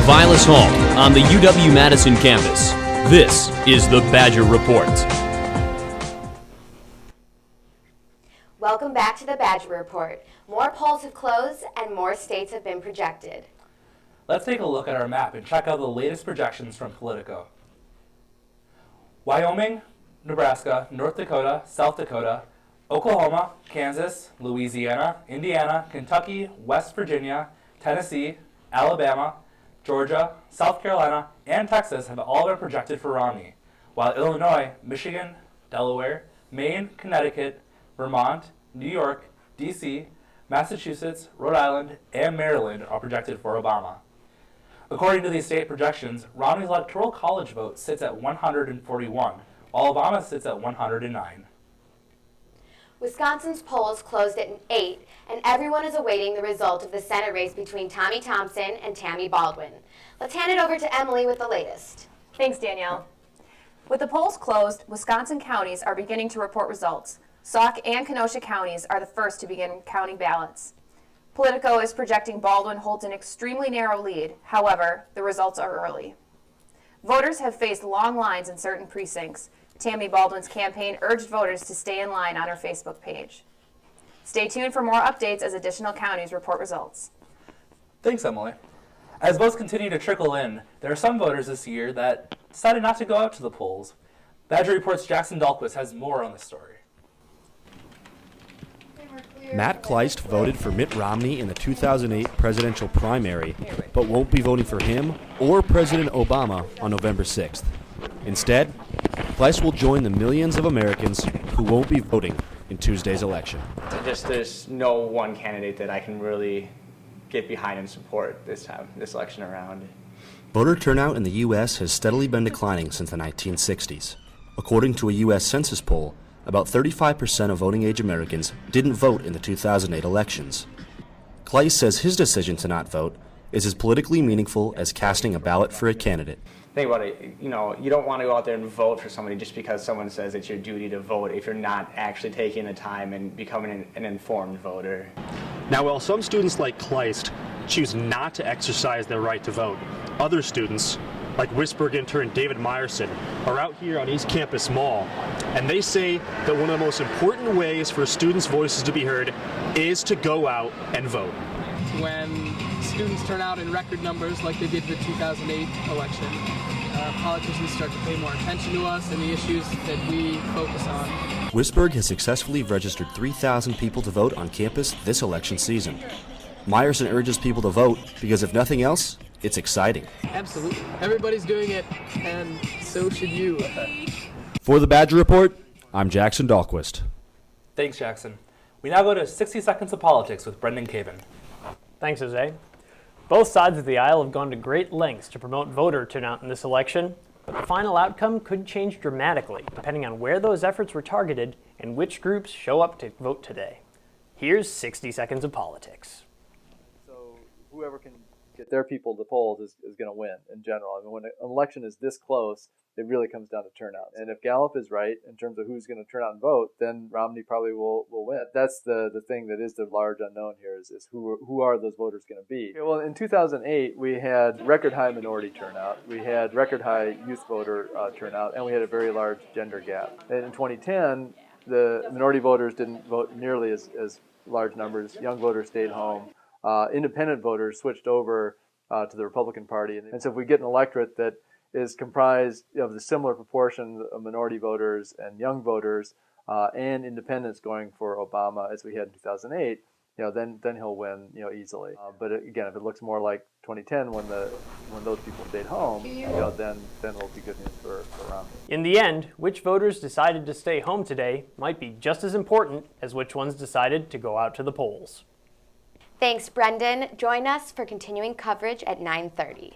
Vilas Hall on the UW-Madison campus. This is the Badger Report. Welcome back to the Badger Report. More polls have closed and more states have been projected. Let's take a look at our map and check out the latest projections from Politico. Wyoming, Nebraska, North Dakota, South Dakota, Oklahoma, Kansas, Louisiana, Indiana, Kentucky, West Virginia, Tennessee, Alabama, Georgia, South Carolina, and Texas have all been projected for Romney, while Illinois, Michigan, Delaware, Maine, Connecticut, Vermont, New York, D.C., Massachusetts, Rhode Island, and Maryland are projected for Obama. According to these state projections, Romney's electoral college vote sits at 141, while Obama sits at 109. Wisconsin's polls closed at 8, and everyone is awaiting the result of the Senate race between Tommy Thompson and Tammy Baldwin. Let's hand it over to Emily with the latest. Thanks, Danielle. With the polls closed, Wisconsin counties are beginning to report results. Sauk and Kenosha counties are the first to begin counting ballots. Politico is projecting Baldwin holds an extremely narrow lead. However, the results are early. Voters have faced long lines in certain precincts. Tammy Baldwin's campaign urged voters to stay in line on her Facebook page. Stay tuned for more updates as additional counties report results. Thanks, Emily. As votes continue to trickle in, there are some voters this year that decided not to go out to the polls. Badger Report's Jackson Dahlquist has more on the story. Matt Kleist voted for Mitt Romney in the 2008 presidential primary, but won't be voting for him or President Obama on November 6th. Instead, Kleist will join the millions of Americans who won't be voting in Tuesday's election. There's no one candidate that I can really get behind and support this election around. Voter turnout in the U.S. has steadily been declining since the 1960s. According to a U.S. Census poll, about 35% of voting-age Americans didn't vote in the 2008 elections. Kleist says his decision to not vote is as politically meaningful as casting a ballot for a candidate. Think about it, you don't want to go out there and vote for somebody just because someone says it's your duty to vote if you're not actually taking the time and becoming an informed voter. Now, while some students like Kleist choose not to exercise their right to vote, other students, like Whisburg intern David Meyerson, are out here on East Campus Mall, and they say that one of the most important ways for students' voices to be heard is to go out and vote. When students turn out in record numbers like they did the 2008 election, politicians start to pay more attention to us and the issues that we focus on. Whisburg has successfully registered 3,000 people to vote on campus this election season. Meyerson urges people to vote because if nothing else, it's exciting. Absolutely. Everybody's doing it, and so should you. For the Badger Report, I'm Jackson Dahlquist. Thanks, Jackson. We now go to 60 Seconds of Politics with Brendan Caven. Thanks, Jose. Both sides of the aisle have gone to great lengths to promote voter turnout in this election, but the final outcome could change dramatically depending on where those efforts were targeted and which groups show up to vote today. Here's 60 Seconds of Politics. So whoever can get their people to the polls is going to win in general. I mean, when an election is this close, it really comes down to turnout. And if Gallup is right in terms of who's going to turn out and vote, then Romney probably will win. That's the thing that is the large unknown here is who are those voters going to be? Okay, well, in 2008, we had record high minority turnout. We had record high youth voter turnout, and we had a very large gender gap. And in 2010, the minority voters didn't vote nearly as large numbers. Young voters stayed home. Independent voters switched over to the Republican Party. And so if we get an electorate that is comprised of the similar proportion of minority voters and young voters and independents going for Obama as we had in 2008, then he'll win, easily. But again, if it looks more like 2010 when those people stayed home, then it'll be good news for Romney. In the end, which voters decided to stay home today might be just as important as which ones decided to go out to the polls. Thanks, Brendan. Join us for continuing coverage at 9:30.